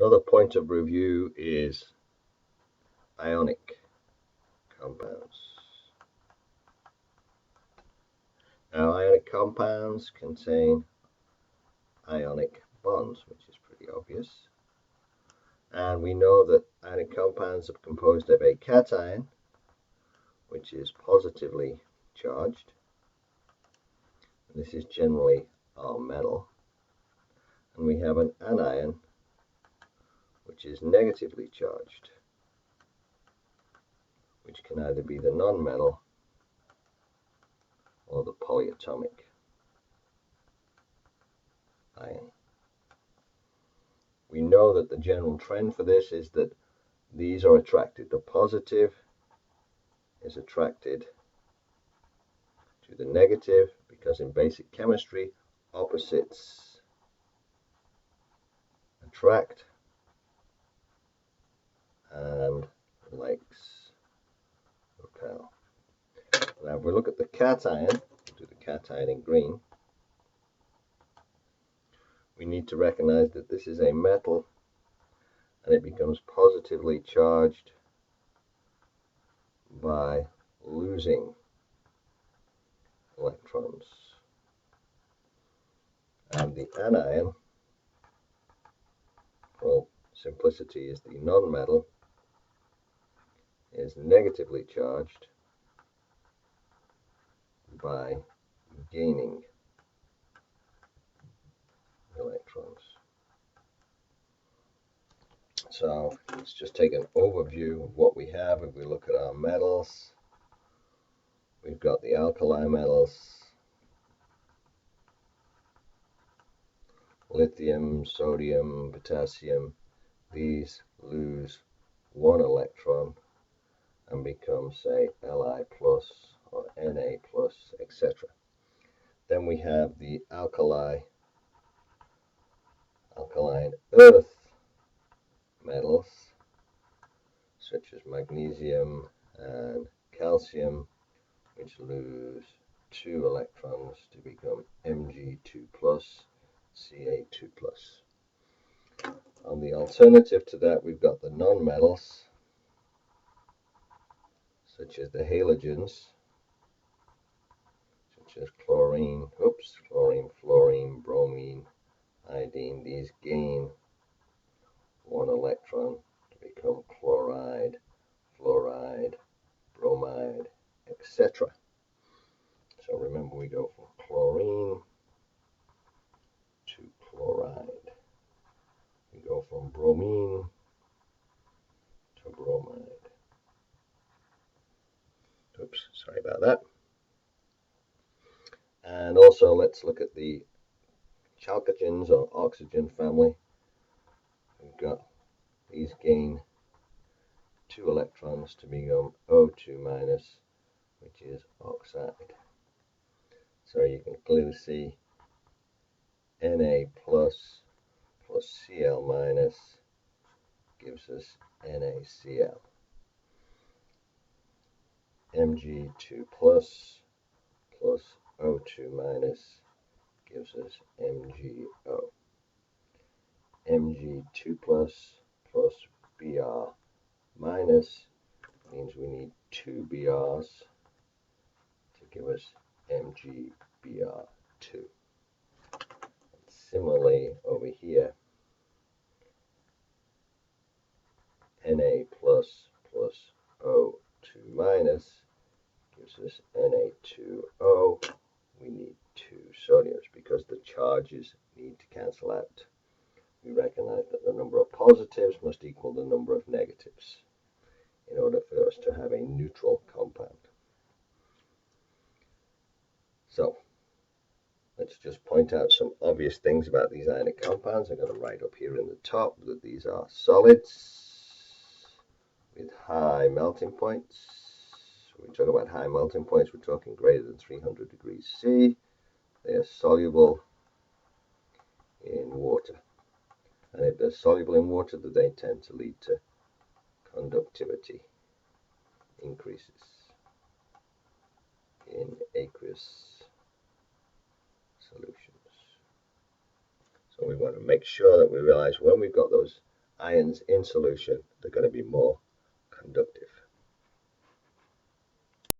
Another point of review is ionic compounds. Now, ionic compounds contain ionic bonds, which is pretty obvious. And we know that ionic compounds are composed of a cation, which is positively charged. And this is generally our metal. And we have an anion, which is negatively charged, which can either be the nonmetal or the polyatomic ion. We know that the general trend for this is that these are attracted. The positive is attracted to the negative because in basic chemistry, opposites attract and likes repel. Now, if we look at the cation, we'll do the cation in green, we need to recognize that this is a metal and it becomes positively charged by losing electrons. And the anion, for simplicity, is the nonmetal, is negatively charged by gaining electrons. So let's just take an overview of what we have. If we look at our metals, we've got the alkali metals, lithium, sodium, potassium. These lose one electron and become, say, Li plus or Na plus, etc. Then we have the alkaline earth metals, such as magnesium and calcium, which lose 2 electrons to become Mg2 plus, Ca2 plus. On the alternative to that, we've got the nonmetals, such as the halogens, such as chlorine, fluorine, bromine, iodine. These gain 1 electron to become chloride, fluoride, bromide, etc. So remember, we go from chlorine to chloride. We go from bromine to bromide. Oops, sorry about that. And also, let's look at the chalcogens or oxygen family. We've got these gain 2 electrons to become O2 minus, which is oxide. So you can clearly see Na plus Cl minus gives us NaCl. Mg2 plus O2 minus gives us MgO. Mg2 plus Br minus means we need 2 Brs to give us MgBr2. Similarly, over here, Na plus O2 minus gives us Na2O. We need 2 sodiums because the charges need to cancel out. We recognize that the number of positives must equal the number of negatives in order for us to have a neutral compound. So let's just point out some obvious things about these ionic compounds. I'm going to write up here in the top that these are solids with high melting points. When we talk about high melting points, we're talking greater than 300 degrees C. They are soluble in water. And if they're soluble in water, then they tend to lead to conductivity increases in aqueous solutions. So we want to make sure that we realize when we've got those ions in solution, they're going to be more conductive.